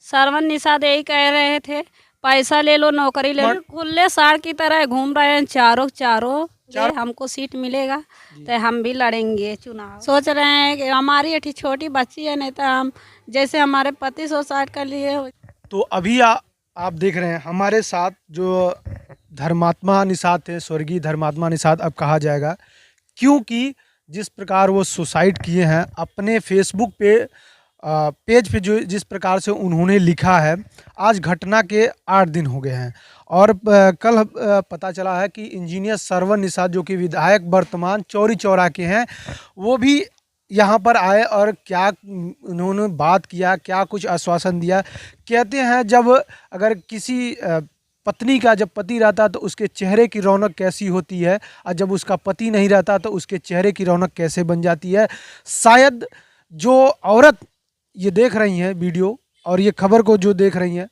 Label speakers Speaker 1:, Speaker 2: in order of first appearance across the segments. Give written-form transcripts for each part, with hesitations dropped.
Speaker 1: सरवन निषाद यही कह रहे थे, पैसा ले लो, नौकरी ले लो। खुले साड़ की तरह घूम रहे हैं चारों चारों। ये हमको सीट मिलेगा तो हम भी लड़ेंगे चुनाव। सोच रहे हैं कि हमारी एक छोटी बच्ची है, नहीं तो हम जैसे हमारे पति सुसाइड कर लिए।
Speaker 2: तो अभी आप देख रहे हैं हमारे साथ जो धर्मात्मा निषाद थे, स्वर्गीय धर्मात्मा निषाद अब कहा जाएगा, क्योंकि जिस प्रकार वो सुसाइड किए हैं अपने फेसबुक पेज पे, जो जिस प्रकार से उन्होंने लिखा है, आज घटना के 8 दिन हो गए हैं। और कल पता चला है कि इंजीनियर सरवन निषाद जो कि विधायक वर्तमान चौरी चौरा के हैं, वो भी यहाँ पर आए और क्या उन्होंने बात किया, क्या कुछ आश्वासन दिया। कहते हैं जब अगर किसी पत्नी का जब पति रहता तो उसके चेहरे की रौनक कैसी होती है, और जब उसका पति नहीं रहता तो उसके चेहरे की रौनक कैसे बन जाती है। शायद जो औरत ये देख रही हैं वीडियो और ये खबर को जो देख रही हैं,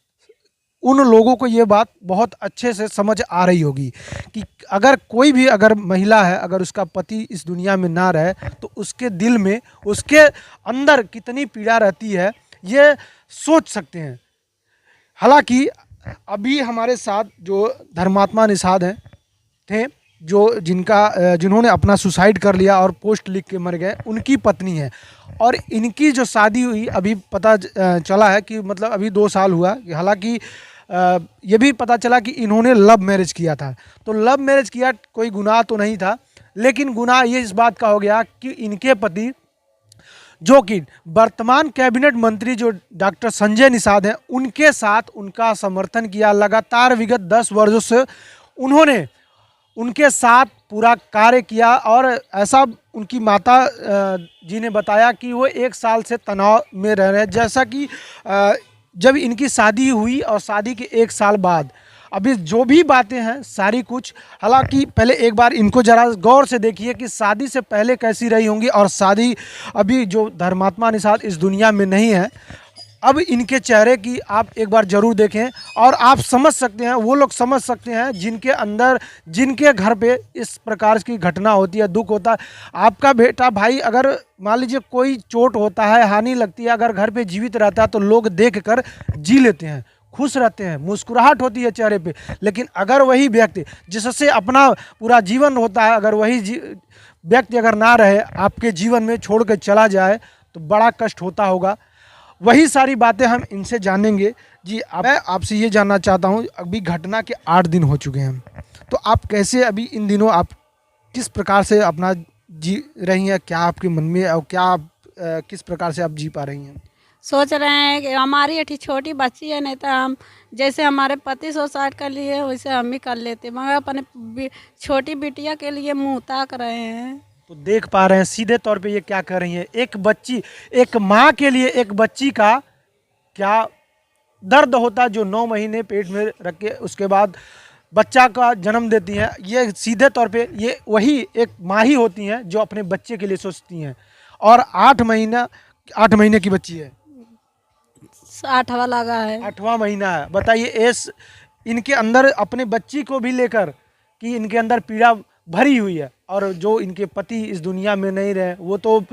Speaker 2: उन लोगों को ये बात बहुत अच्छे से समझ आ रही होगी कि अगर कोई भी अगर महिला है, अगर उसका पति इस दुनिया में ना रहे तो उसके दिल में, उसके अंदर कितनी पीड़ा रहती है, ये सोच सकते हैं। हालांकि अभी हमारे साथ जो धर्मात्मा निषाद हैं थे, जो जिन्होंने अपना सुसाइड कर लिया और पोस्ट लिख के मर गए, उनकी पत्नी है। और इनकी जो शादी हुई अभी पता चला है कि मतलब अभी 2 साल हुआ। हालांकि ये भी पता चला कि इन्होंने लव मैरिज किया था। तो लव मैरिज किया कोई गुनाह तो नहीं था, लेकिन गुनाह ये इस बात का हो गया कि इनके पति जो कि वर्तमान कैबिनेट मंत्री जो डॉक्टर संजय निषाद हैं, उनके साथ उनका समर्थन किया। लगातार विगत 10 वर्षों से उन्होंने उनके साथ पूरा कार्य किया। और ऐसा उनकी माता जी ने बताया कि वो 1 साल से तनाव में रह रहे हैं। जैसा कि जब इनकी शादी हुई और शादी के 1 साल बाद अभी जो भी बातें हैं सारी कुछ, हालांकि पहले एक बार इनको जरा गौर से देखिए कि शादी से पहले कैसी रही होंगी और शादी अभी जो धर्मात्मा निषाद इस दुनिया में नहीं है, अब इनके चेहरे की आप एक बार ज़रूर देखें और आप समझ सकते हैं, वो लोग समझ सकते हैं जिनके अंदर, जिनके घर पे इस प्रकार की घटना होती है, दुख होता है। आपका बेटा भाई अगर मान लीजिए कोई चोट होता है, हानि लगती है, अगर घर पे जीवित रहता है तो लोग देख कर जी लेते हैं, खुश रहते हैं, मुस्कुराहट होती है चेहरे पे। लेकिन अगर वही व्यक्ति जिससे अपना पूरा जीवन होता है, अगर वही व्यक्ति अगर ना रहे, आपके जीवन में छोड़ कर चला जाए, तो बड़ा कष्ट होता होगा। वही सारी बातें हम इनसे जानेंगे। जी मैं आपसे ये जानना चाहता हूँ, अभी घटना के 8 दिन हो चुके हैं, तो आप कैसे अभी इन दिनों आप किस प्रकार से अपना जी रही हैं, क्या आपके मन में और क्या आप किस प्रकार से आप जी पा रही हैं?
Speaker 1: सोच रहे हैं कि हमारी एक छोटी बच्ची है, नहीं तो हम जैसे हमारे पति सुसाइड कर लिए वैसे हम भी कर लेते, मगर अपने छोटी बिटिया के लिए मुँह ताक रहे हैं।
Speaker 2: तो देख पा रहे हैं सीधे तौर पे ये क्या कर रही है। एक बच्ची, एक माँ के लिए एक बच्ची का क्या दर्द होता है, जो 9 महीने पेट में रख के उसके बाद बच्चा का जन्म देती हैं। ये सीधे तौर पे ये वही एक माँ ही होती हैं जो अपने बच्चे के लिए सोचती हैं। और 8 महीने की बच्ची है,
Speaker 1: 8वां लगा है,
Speaker 2: 8वां महीना है। बताइए इनके अंदर अपने बच्ची को भी लेकर कि इनके अंदर पीड़ा भरी हुई है। और जो इनके पति इस दुनिया में नहीं रहे, वो तो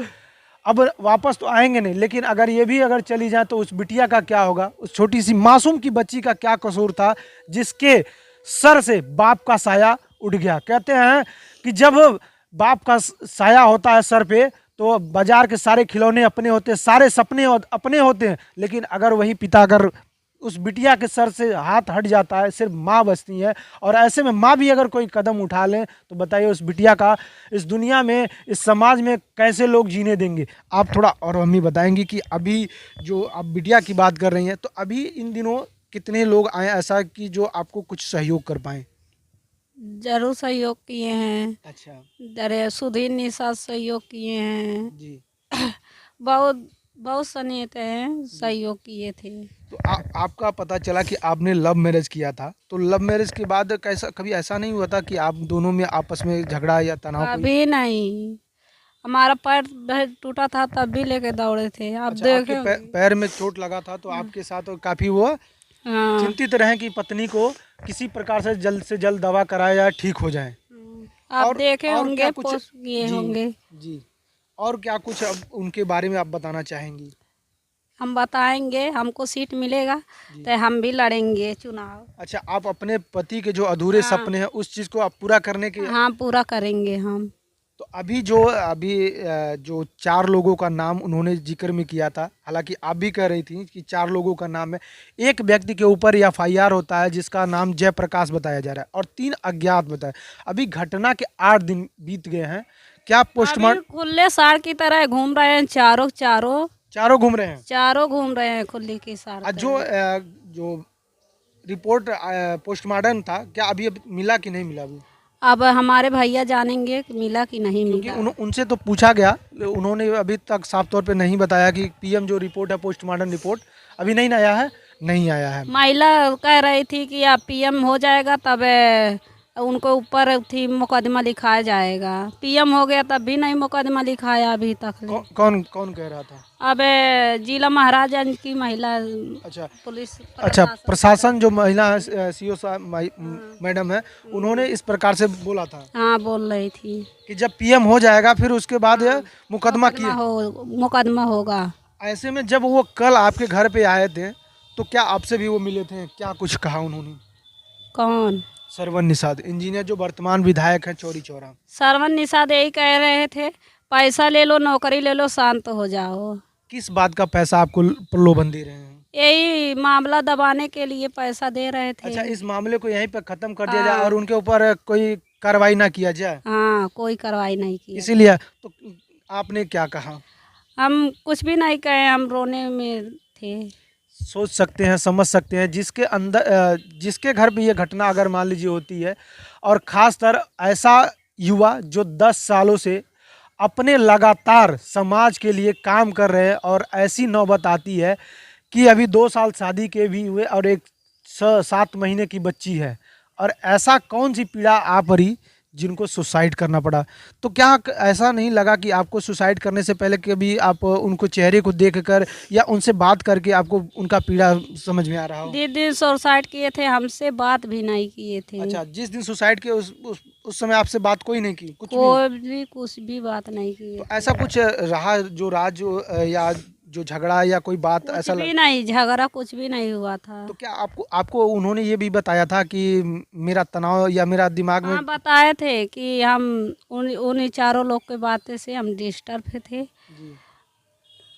Speaker 2: अब वापस तो आएंगे नहीं, लेकिन अगर ये भी अगर चली जाए तो उस बिटिया का क्या होगा, उस छोटी सी मासूम की बच्ची का क्या कसूर था जिसके सर से बाप का साया उठ गया। कहते हैं कि जब बाप का साया होता है सर पे तो बाजार के सारे खिलौने अपने होते हैं, सारे सपने अपने होते हैं, लेकिन अगर वही पिता अगर उस बिटिया के सर से हाथ हट जाता है, सिर्फ माँ बचती है। और ऐसे में माँ भी अगर कोई कदम उठा लें तो बताइए उस बिटिया का इस दुनिया में, इस समाज में कैसे लोग जीने देंगे। आप थोड़ा और मम्मी बताएंगी कि अभी जो आप बिटिया की बात कर रही हैं, तो अभी इन दिनों कितने लोग आए ऐसा कि जो आपको कुछ सहयोग कर पाएँ?
Speaker 1: जरूर सहयोग किए हैं।
Speaker 2: अच्छा
Speaker 1: अरे सुधीर निषाद सहयोग किए हैं
Speaker 2: जी।
Speaker 1: बहुत बहुत से नेता हैं सहयोग किए थे।
Speaker 2: तो आपका पता चला कि आपने लव मैरिज किया था, तो लव मैरिज के बाद कैसा कभी ऐसा नहीं हुआ था कि आप दोनों में आपस में झगड़ा या तनाव कोई?
Speaker 1: अभी नहीं, हमारा पैर टूटा था तब भी लेके दौड़े थे, आप
Speaker 2: अच्छा, आपके
Speaker 1: देखे।
Speaker 2: पैर में चोट लगा था तो आपके साथ काफी वो
Speaker 1: हाँ।
Speaker 2: चिंतित रहे कि पत्नी को किसी प्रकार से जल्द दवा कराया जाए, ठीक हो जाए।
Speaker 1: आप देखे
Speaker 2: और क्या
Speaker 1: होंगे,
Speaker 2: कुछ?
Speaker 1: पोस्ट किए
Speaker 2: जी
Speaker 1: होंगे।
Speaker 2: जी। और क्या कुछ अब उनके बारे में आप बताना चाहेंगी?
Speaker 1: हम बताएंगे, हमको सीट मिलेगा तो हम भी लड़ेंगे चुनाव।
Speaker 2: अच्छा, आप अपने पति के जो अधूरे सपने हैं उस चीज को आप पूरा करने के।
Speaker 1: हाँ, पूरा करेंगे हम।
Speaker 2: तो अभी जो 4 लोगों का नाम उन्होंने जिक्र में किया था, हालांकि आप भी कह रही थी कि 4 लोगों का नाम है, एक व्यक्ति के ऊपर एफआईआर होता है जिसका नाम जयप्रकाश बताया जा रहा है और 3 अज्ञात बताए। अभी घटना के 8 दिन बीत गए हैं, क्या पोस्टमार्टम?
Speaker 1: अभी खुले साड़ की तरह घूम रहे हैं चारों चारों।
Speaker 2: चारों घूम रहे हैं।
Speaker 1: चारों घूम रहे हैं खुली की साड़
Speaker 2: आज
Speaker 1: तरह।
Speaker 2: जो रिपोर्ट पोस्टमार्टम था, क्या अभी मिला कि नहीं मिला अभी?
Speaker 1: अब हमारे भैया जानेंगे कि मिला कि नहीं
Speaker 2: क्योंकि
Speaker 1: मिला।
Speaker 2: उनसे तो पूछा गया, उन्होंने अभी तक साफ तौर पे नहीं बताया कि पीएम जो रिपोर्ट है पोस्टमार्टम रिपोर्ट अभी नहीं आया है, नहीं आया है।
Speaker 1: महिला कह रही थी कि अब पीएम हो जाएगा तब उनको ऊपर थी मुकदमा लिखाया जाएगा। पीएम हो गया तब भी नहीं मुकदमा लिखाया अभी तक ले।
Speaker 2: कौन कौन कह रहा था?
Speaker 1: अब जिला महाराजगंज की महिला
Speaker 2: अच्छा
Speaker 1: पुलिस
Speaker 2: अच्छा, प्रशासन जो महिला सीओ मैडम है, उन्होंने इस प्रकार से बोला था
Speaker 1: हाँ बोल रही थी
Speaker 2: कि जब पीएम हो जाएगा फिर उसके बाद मुकदमा किया।
Speaker 1: मुकदमा होगा।
Speaker 2: ऐसे में जब वो कल आपके घर पे आए थे तो क्या आपसे भी वो मिले थे, क्या कुछ कहा उन्होंने?
Speaker 1: कौन?
Speaker 2: सरवन निषाद, इंजीनियर जो वर्तमान विधायक है चौरी चौरा।
Speaker 1: सरवन निषाद यही कह रहे थे, पैसा ले लो, नौकरी ले लो, शांत हो जाओ।
Speaker 2: किस बात का पैसा आपको प्रलोभन दे रहे हैं?
Speaker 1: यही मामला दबाने के लिए पैसा दे रहे थे।
Speaker 2: अच्छा, इस मामले को यहीं पे खत्म कर दिया जाए और उनके ऊपर कोई कार्रवाई ना किया जाए,
Speaker 1: हाँ, कोई कार्रवाई नहीं की।
Speaker 2: इसीलिए तो आपने क्या कहा?
Speaker 1: हम कुछ भी नहीं कहे, हम रोने में थे।
Speaker 2: सोच सकते हैं, समझ सकते हैं, जिसके घर पे ये घटना अगर मान लीजिए होती है, और ख़ासतर ऐसा युवा जो 10 सालों से अपने लगातार समाज के लिए काम कर रहे हैं और ऐसी नौबत आती है कि अभी 2 साल शादी के भी हुए और एक 7 महीने की बच्ची है, और ऐसा कौन सी पीड़ा आ पड़ी जिनको सुसाइड करना पड़ा। तो क्या ऐसा नहीं लगा कि आपको सुसाइड करने से पहले कभी आप उनको चेहरे को देखकर या उनसे बात करके आपको उनका पीड़ा समझ में आ रहा हो?
Speaker 1: जिस दिन सुसाइड किए थे हमसे बात भी नहीं किए थे।
Speaker 2: अच्छा, जिस दिन सुसाइड किए उस समय आपसे बात कोई नहीं की?
Speaker 1: कुछ भी बात नहीं की।
Speaker 2: तो ऐसा कुछ रहा जो या जो झगड़ा या कोई बात ऐसा
Speaker 1: कुछ भी नहीं, झगड़ा कुछ भी नहीं हुआ था।
Speaker 2: तो क्या आपको उन्होंने ये भी बताया था कि मेरा तनाव या मेरा दिमाग में?
Speaker 1: हाँ, बताए थे कि हम उन चारों लोग के बातें से हम डिस्टर्ब थे,
Speaker 2: जी।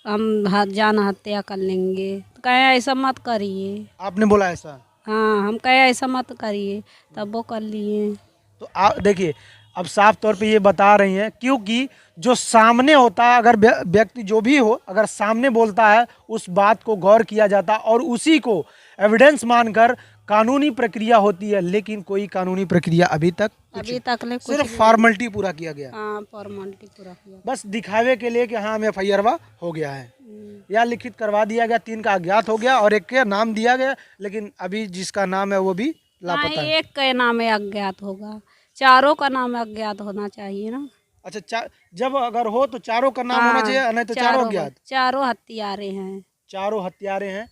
Speaker 1: हम जान हत्या कर लेंगे। तो कहे ऐसा मत करिए।
Speaker 2: आपने बोला ऐसा?
Speaker 1: हाँ, हम कहे ऐसा मत करिए, तब वो कर लिए।
Speaker 2: तो आप देखिए, अब साफ तौर पे ये बता रही हैं, क्योंकि जो सामने होता है, अगर व्यक्ति जो भी हो अगर सामने बोलता है उस बात को गौर किया जाता और उसी को एविडेंस मानकर कानूनी प्रक्रिया होती है, लेकिन कोई कानूनी प्रक्रिया अभी तक सिर्फ फॉर्मेलिटी पूरा किया गया।
Speaker 1: हाँ, फॉर्मेलिटी पूरा किया,
Speaker 2: बस दिखावे के लिए कि हाँ हमें एफआईआर हो गया है या लिखित करवा दिया गया, 3 का अज्ञात हो गया और एक के नाम दिया गया, लेकिन अभी जिसका नाम है वो भी लापता है।
Speaker 1: एक का नाम है अज्ञात होगा, चारों का नाम अज्ञात होना चाहिए ना।
Speaker 2: अच्छा, जब अगर हो तो चारों का नाम होना चाहिए, नहीं तो चारों अज्ञात।
Speaker 1: चारों हत्यारे हैं।
Speaker 2: चारों हत्यारे हैं,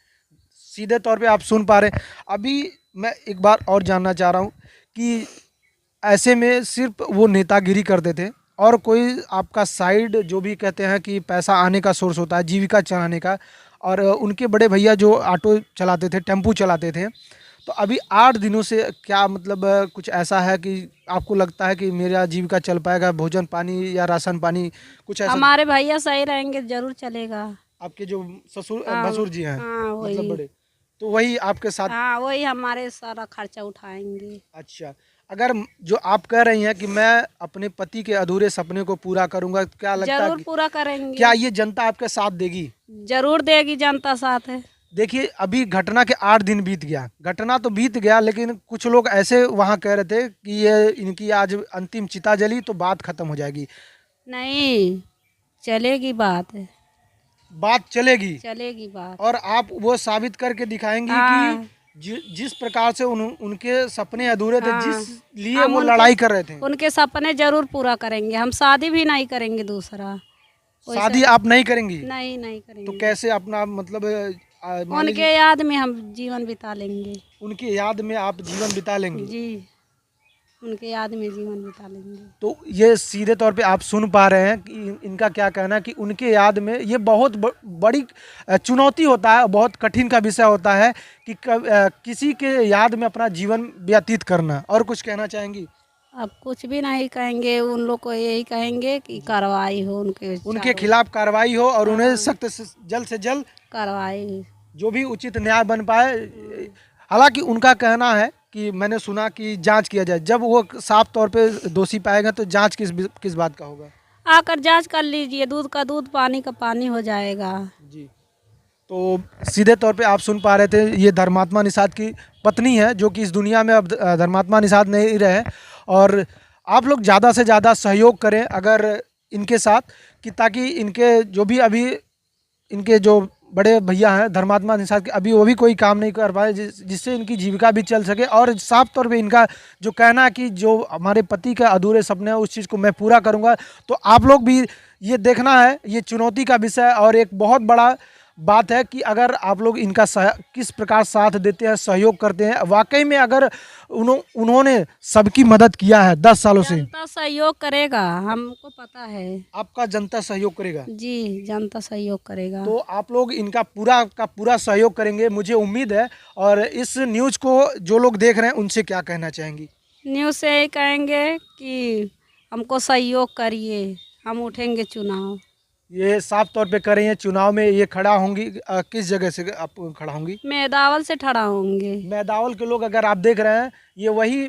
Speaker 2: सीधे तौर पे आप सुन पा रहे हैं। अभी मैं एक बार और जानना चाह रहा हूँ कि ऐसे में सिर्फ वो नेतागिरी करते थे और कोई आपका साइड जो भी कहते हैं कि पैसा आने का सोर्स होता है, जीविका चलाने का, और उनके बड़े भैया जो ऑटो चलाते थे, टेम्पू चलाते थे, तो अभी 8 दिनों से क्या मतलब कुछ ऐसा है कि आपको लगता है कि मेरा जीविका चल पाएगा, भोजन पानी या राशन पानी कुछ ऐसा?
Speaker 1: हमारे भैया सही रहेंगे जरूर चलेगा।
Speaker 2: आपके जो भसुर जी हैं,
Speaker 1: हाँ,
Speaker 2: मतलब बड़े, तो वही आपके साथ?
Speaker 1: हाँ, वही हमारे सारा खर्चा उठाएंगे।
Speaker 2: अच्छा, अगर जो आप कह रही हैं कि मैं अपने पति के अधूरे सपने को पूरा करूंगा, तो क्या लगता है
Speaker 1: जरूर पूरा करेंगे।
Speaker 2: क्या ये जनता आपके साथ देगी?
Speaker 1: जरूर देगी, जनता साथ है।
Speaker 2: देखिए, अभी घटना के 8 दिन बीत गया, घटना तो बीत गया, लेकिन कुछ लोग ऐसे वहाँ कह रहे थे कि ये इनकी आज अंतिम चिता जली तो बात खत्म हो जाएगी।
Speaker 1: नहीं, चलेगी बात है।
Speaker 2: बात
Speaker 1: चलेगी बात।
Speaker 2: और आप वो साबित करके दिखाएंगी कि जिस प्रकार से उनके सपने अधूरे थे, जिस लिए वो लड़ाई कर रहे थे,
Speaker 1: उनके सपने जरूर पूरा करेंगे। हम शादी भी नहीं करेंगे दूसरा।
Speaker 2: शादी आप नहीं करेंगी?
Speaker 1: नहीं करेंगे।
Speaker 2: तो कैसे अपना मतलब
Speaker 1: उनके याद में हम जीवन बिता लेंगे।
Speaker 2: उनकी याद में आप जीवन बिता लेंगे?
Speaker 1: जी। उनके याद में जीवन बिता लेंगे।
Speaker 2: तो ये सीधे तौर पे आप सुन पा रहे हैं कि इनका क्या कहना है कि उनके याद में ये बहुत बड़ी चुनौती होता है, बहुत कठिन का विषय होता है कि किसी के याद में अपना जीवन व्यतीत करना। और कुछ कहना चाहेंगी?
Speaker 1: अब कुछ भी नहीं कहेंगे, उन लोग को यही कहेंगे कि कार्रवाई हो
Speaker 2: उनके खिलाफ कार्रवाई हो और उन्हें सख्त से जल्द
Speaker 1: कार्रवाई,
Speaker 2: जो भी उचित न्याय बन पाए। हालांकि उनका कहना है कि मैंने सुना कि जांच किया जाए, जब वो साफ तौर पे दोषी पाएगा तो जांच किस बात का होगा?
Speaker 1: आकर जांच कर लीजिए, दूध का दूध पानी का पानी हो जाएगा।
Speaker 2: जी। तो सीधे तौर पे आप सुन पा रहे थे, ये धर्मात्मा निषाद की पत्नी है जो कि इस दुनिया में अब धर्मात्मा निषाद नहीं रहे। और आप लोग ज़्यादा से ज़्यादा सहयोग करें अगर इनके साथ, कि ताकि इनके जो भी अभी इनके जो बड़े भैया हैं धर्मात्मा निषाद के, अभी वो भी कोई काम नहीं कर पाए जिससे इनकी जीविका भी चल सके। और साफ तौर पे इनका जो कहना है कि जो हमारे पति का अधूरे सपने हैं उस चीज़ को मैं पूरा करूँगा। तो आप लोग भी ये देखना है, ये चुनौती का विषय और एक बहुत बड़ा बात है कि अगर आप लोग इनका किस प्रकार साथ देते हैं, सहयोग करते हैं। वाकई में अगर उन्होंने सबकी मदद किया है 10 सालों से।
Speaker 1: जनता सहयोग करेगा, हमको पता है।
Speaker 2: आपका जनता सहयोग करेगा?
Speaker 1: जी, जनता सहयोग करेगा।
Speaker 2: तो आप लोग इनका पूरा का पूरा सहयोग करेंगे, मुझे उम्मीद है। और इस न्यूज़ को जो लोग देख रहे हैं उनसे क्या कहना चाहेंगी?
Speaker 1: न्यूज़ से यही कहेंगे कि हमको सहयोग करिए, हम उठेंगे चुनाव।
Speaker 2: ये साफ तौर पे कर रही हैं, चुनाव में ये खड़ा होंगी। किस जगह से आप खड़ा होंगी?
Speaker 1: मेदावल से खड़ा होंगे।
Speaker 2: मेदावल के लोग अगर आप देख रहे हैं, ये वही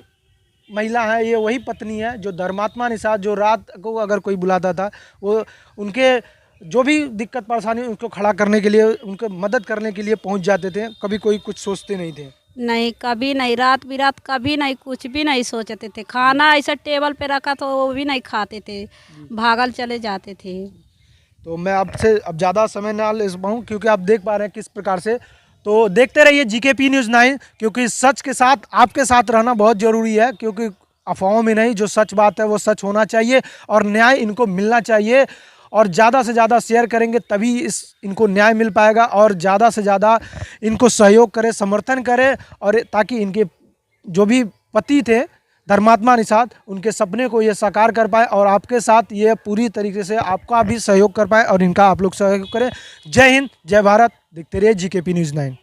Speaker 2: महिला है, ये वही पत्नी है जो धर्मात्मा निषाद, जो रात को अगर कोई बुलाता था वो उनके जो भी दिक्कत परेशानी उनको खड़ा करने के लिए, उनको मदद करने के लिए पहुंच जाते थे। कभी कोई कुछ सोचते नहीं थे।
Speaker 1: नहीं, कभी नहीं, रात बिरात कभी नहीं, कुछ भी नहीं सोचते थे। खाना ऐसा टेबल पे रखा तो वो भी नहीं खाते थे, भागल चले जाते थे।
Speaker 2: तो मैं आपसे अब ज़्यादा समय ना ले पाऊँ क्योंकि आप देख पा रहे हैं किस प्रकार से। तो देखते रहिए GKP News 9, क्योंकि सच के साथ आपके साथ रहना बहुत ज़रूरी है। क्योंकि अफवाहों में नहीं, जो सच बात है वो सच होना चाहिए और न्याय इनको मिलना चाहिए। और ज़्यादा से ज़्यादा शेयर करेंगे तभी इनको न्याय मिल पाएगा। और ज़्यादा से ज़्यादा इनको सहयोग करें, समर्थन करें, और ताकि इनके जो भी पति थे धर्मात्मा निषाद, उनके सपने को ये साकार कर पाए और आपके साथ ये पूरी तरीके से आपका भी सहयोग कर पाए और इनका आप लोग सहयोग करें। जय हिंद, जय भारत। देखते रहिए GKP News 9।